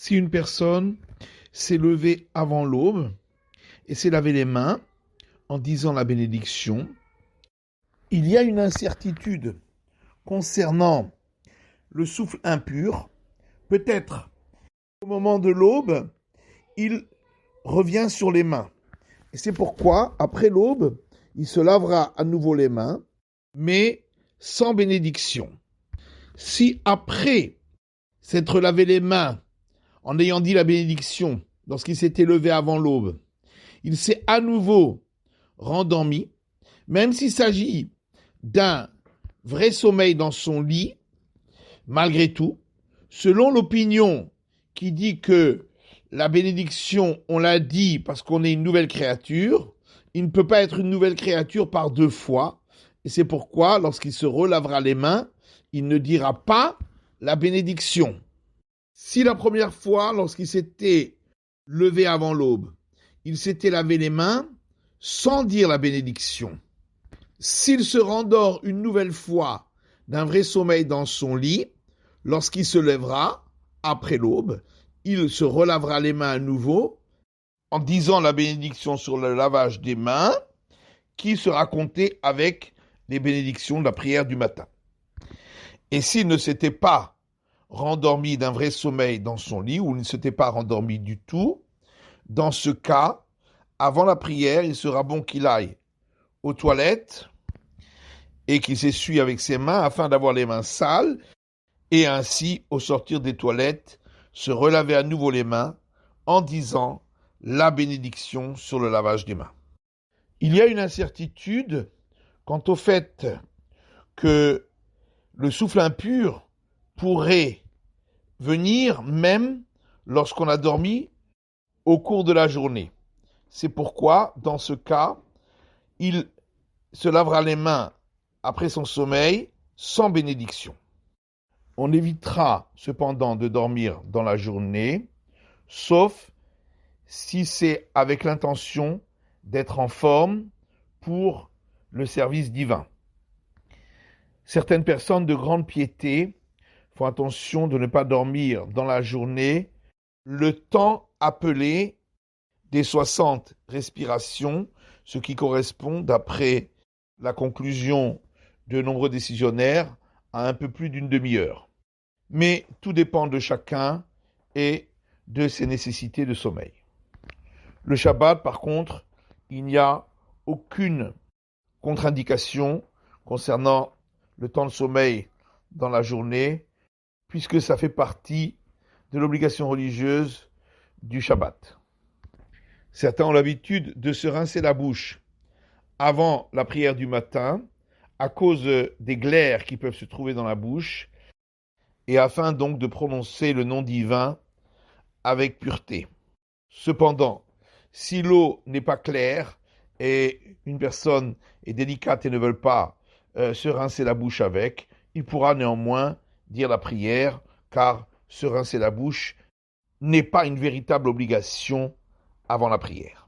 Si une personne s'est levée avant l'aube et s'est lavé les mains en disant la bénédiction, il y a une incertitude concernant le souffle impur. Peut-être au moment de l'aube, il revient sur les mains. Et c'est pourquoi, après l'aube, il se lavera à nouveau les mains, mais sans bénédiction. Si après s'être lavé les mains en ayant dit la bénédiction, lorsqu'il s'était levé avant l'aube, il s'est à nouveau rendormi, même s'il s'agit d'un vrai sommeil dans son lit, malgré tout, selon l'opinion qui dit que la bénédiction, on l'a dit parce qu'on est une nouvelle créature, il ne peut pas être une nouvelle créature par deux fois, et c'est pourquoi, lorsqu'il se relavera les mains, il ne dira pas la bénédiction. Si la première fois, lorsqu'il s'était levé avant l'aube, il s'était lavé les mains sans dire la bénédiction, s'il se rendort une nouvelle fois d'un vrai sommeil dans son lit, lorsqu'il se lèvera, après l'aube, il se relavera les mains à nouveau en disant la bénédiction sur le lavage des mains qui sera comptée avec les bénédictions de la prière du matin. Et s'il ne s'était pas rendormi d'un vrai sommeil dans son lit, ou il ne s'était pas rendormi du tout, dans ce cas, avant la prière, il sera bon qu'il aille aux toilettes et qu'il s'essuie avec ses mains afin d'avoir les mains sales, et ainsi, au sortir des toilettes, se relaver à nouveau les mains en disant la bénédiction sur le lavage des mains. Il y a une incertitude quant au fait que le souffle impur pourrait venir même lorsqu'on a dormi au cours de la journée. C'est pourquoi, dans ce cas, il se lavera les mains après son sommeil sans bénédiction. On évitera cependant de dormir dans la journée, sauf si c'est avec l'intention d'être en forme pour le service divin. Certaines personnes de grande piété font attention de ne pas dormir dans la journée le temps appelé des 60 respirations, ce qui correspond, d'après la conclusion de nombreux décisionnaires, à un peu plus d'une demi-heure. Mais tout dépend de chacun et de ses nécessités de sommeil. Le Shabbat, par contre, il n'y a aucune contre-indication concernant le temps de sommeil dans la journée, puisque ça fait partie de l'obligation religieuse du Shabbat. Certains ont l'habitude de se rincer la bouche avant la prière du matin, à cause des glaires qui peuvent se trouver dans la bouche, et afin donc de prononcer le nom divin avec pureté. Cependant, si l'eau n'est pas claire et une personne est délicate et ne veut pas se rincer la bouche avec, il pourra néanmoins dire la prière, car se rincer la bouche n'est pas une véritable obligation avant la prière.